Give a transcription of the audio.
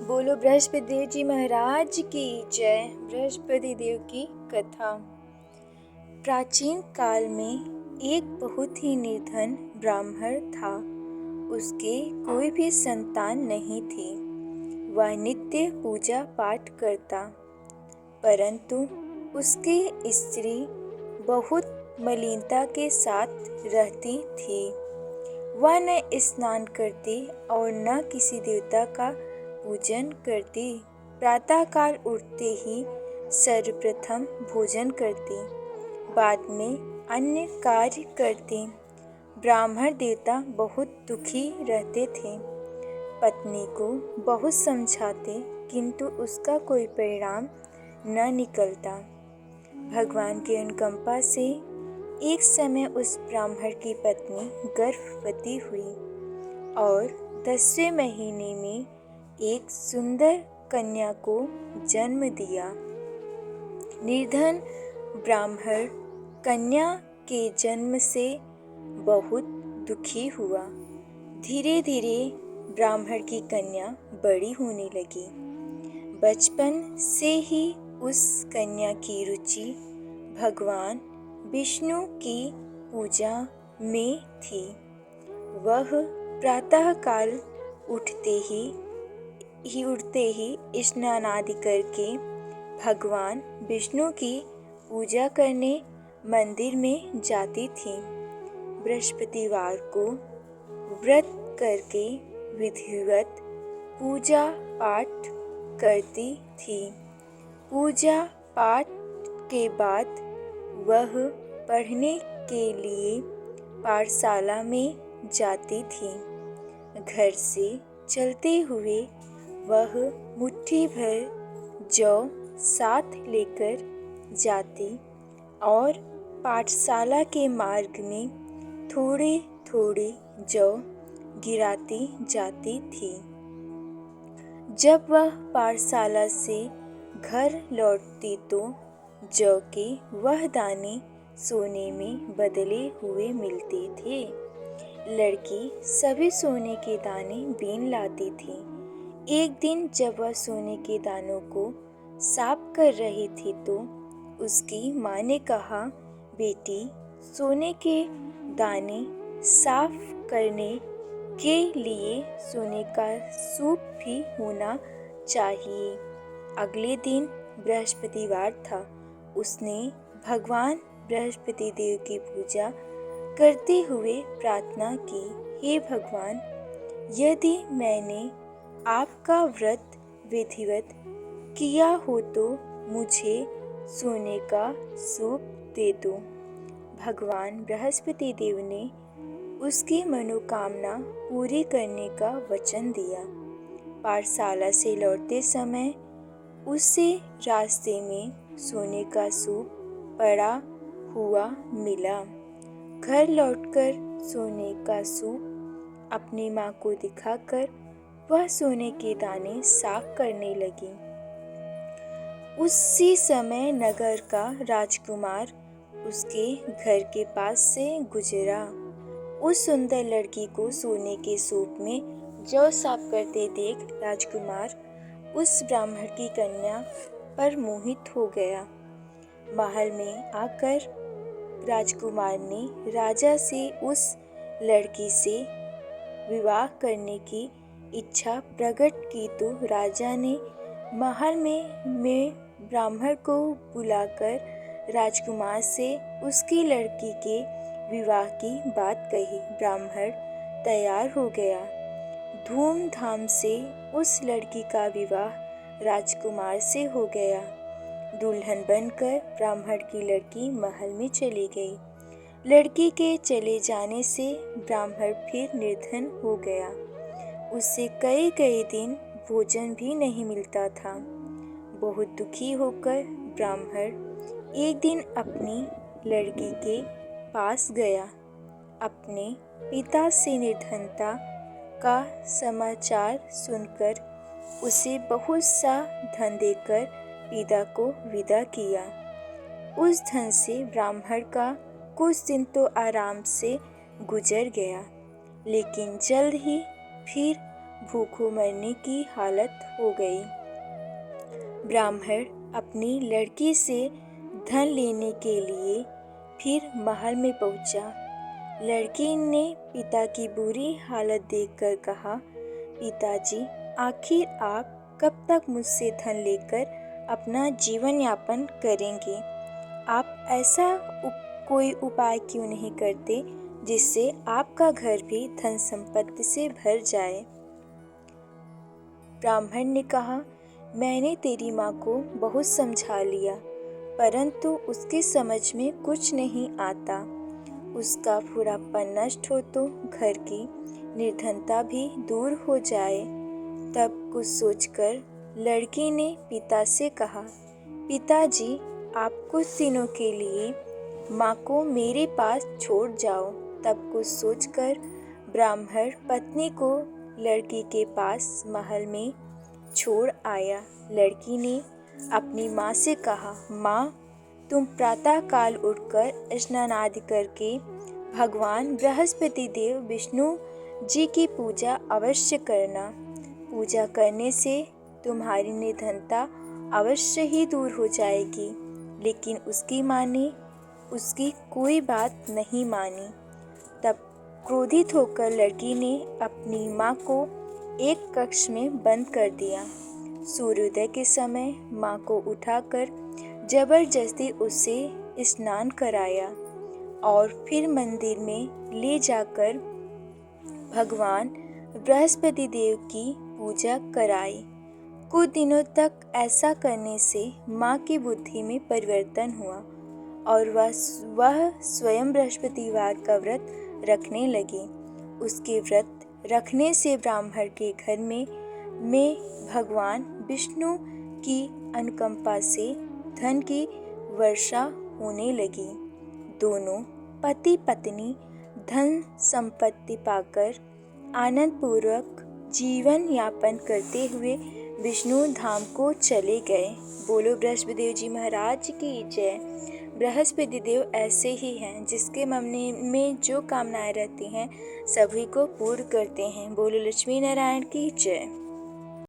बोलो बृहस्पति देव जी महाराज की जय। बृहस्पति देव की कथा। प्राचीन काल में एक बहुत ही निर्धन ब्राह्मण था। उसके कोई भी संतान नहीं थी। वह नित्य पूजा पाठ करता, परंतु उसकी स्त्री बहुत मलिनता के साथ रहती थी। वह न स्नान करती और न किसी देवता का पूजन करती। प्रातःकाल उठते ही सर्वप्रथम भोजन करती, बाद में अन्य कार्य करती। ब्राह्मण देवता बहुत दुखी रहते थे। पत्नी को बहुत समझाते, किंतु उसका कोई परिणाम न निकलता। भगवान के अनुकंपा से एक समय उस ब्राह्मण की पत्नी गर्भवती हुई और 10वें महीने में एक सुंदर कन्या को जन्म दिया। निर्धन ब्राह्मण कन्या के जन्म से बहुत दुखी हुआ। धीरे धीरे ब्राह्मण की कन्या बड़ी होने लगी। बचपन से ही उस कन्या की रुचि भगवान विष्णु की पूजा में थी। वह प्रातःकाल उठते ही स्नान आदि करके भगवान विष्णु की पूजा करने मंदिर में जाती थी। बृहस्पतिवार को व्रत करके विधिवत पूजा पाठ करती थी। पूजा पाठ के बाद वह पढ़ने के लिए पाठशाला में जाती थी। घर से चलते हुए वह मुट्ठी भर जौ साथ लेकर जाती और पाठशाला के मार्ग में थोड़े थोड़े जौ गिराती जाती थी। जब वह पाठशाला से घर लौटती तो जौ के वह दाने सोने में बदले हुए मिलते थे। लड़की सभी सोने के दाने बीन लाती थी। एक दिन जब वह सोने के दानों को साफ कर रही थी तो उसकी माँ ने कहा, बेटी, सोने के दाने साफ करने के लिए सोने का सूप भी होना चाहिए। अगले दिन बृहस्पतिवार था। उसने भगवान बृहस्पति देव की पूजा करते हुए प्रार्थना की, हे भगवान, यदि मैंने आपका व्रत विधिवत किया हो तो मुझे सोने का सूप दे दो। भगवान बृहस्पति देव ने उसकी मनोकामना पूरी करने का वचन दिया। पाठशाला से लौटते समय उसे रास्ते में सोने का सूप पड़ा हुआ मिला। घर लौटकर सोने का सूप अपनी माँ को दिखाकर वह सोने के दाने साफ करने लगी। उसी समय नगर का राजकुमार उसके घर के पास से गुजरा। उस सुंदर लड़की को सोने के सूप में जौ साफ करते देख राजकुमार उस ब्राह्मण की कन्या पर मोहित हो गया। महल में आकर राजकुमार ने राजा से उस लड़की से विवाह करने की इच्छा प्रकट की तो राजा ने महल में ब्राह्मण को बुलाकर राजकुमार से उसकी लड़की के विवाह की बात कही। ब्राह्मण तैयार हो गया। धूमधाम से उस लड़की का विवाह राजकुमार से हो गया। दुल्हन बनकर ब्राह्मण की लड़की महल में चली गई। लड़की के चले जाने से ब्राह्मण फिर निर्धन हो गया। उसे कई कई दिन भोजन भी नहीं मिलता था। बहुत दुखी होकर ब्राह्मण एक दिन अपनी लड़की के पास गया। अपने पिता से निर्धनता का समाचार सुनकर उसे बहुत सा धन देकर पिता को विदा किया। उस धन से ब्राह्मण का कुछ दिन तो आराम से गुजर गया, लेकिन जल्द ही फिर भूखों मरने की हालत हो गई। ब्राह्मण अपनी लड़की से धन लेने के लिए फिर महल में पहुंचा। लड़की ने पिता की बुरी हालत देखकर कहा, पिताजी, आखिर आप कब तक मुझसे धन लेकर अपना जीवन यापन करेंगे? आप ऐसा कोई उपाय क्यों नहीं करते जिससे आपका घर भी धन संपत्ति से भर जाए? ब्राह्मण ने कहा, मैंने तेरी माँ को बहुत समझा लिया, परंतु उसकी समझ में कुछ नहीं आता। उसका बुढ़ापन नष्ट हो तो घर की निर्धनता भी दूर हो जाए। तब कुछ सोचकर लड़की ने पिता से कहा, पिताजी, आप कुछ दिनों के लिए माँ को मेरे पास छोड़ जाओ। तब कुछ सोचकर ब्राह्मण पत्नी को लड़की के पास महल में छोड़ आया। लड़की ने अपनी माँ से कहा, माँ, तुम प्रातः काल उठकर स्नान आदि करके भगवान बृहस्पति देव विष्णु जी की पूजा अवश्य करना। पूजा करने से तुम्हारी निर्धनता अवश्य ही दूर हो जाएगी। लेकिन उसकी माँ ने उसकी कोई बात नहीं मानी। तब क्रोधित होकर लड़की ने अपनी माँ को एक कक्ष में बंद कर दिया। सूर्योदय के समय माँ को उठाकर जबरदस्ती उसे स्नान कराया और फिर मंदिर में ले जाकर भगवान बृहस्पति देव की पूजा कराई। कुछ दिनों तक ऐसा करने से माँ की बुद्धि में परिवर्तन हुआ और वह स्वयं बृहस्पतिवार का व्रत रखने लगी। उसके व्रत रखने से ब्राह्मण के घर में भगवान विष्णु की अनुकंपा से धन की वर्षा होने लगी। दोनों पति पत्नी धन संपत्ति पाकर आनंद पूर्वक जीवन यापन करते हुए विष्णु धाम को चले गए। बोलो बृहस्पति देव जी महाराज की जय। बृहस्पति देव ऐसे ही हैं, जिसके मन में जो कामनाएं रहती हैं सभी को पूर्ण करते हैं। बोलो लक्ष्मी नारायण की जय।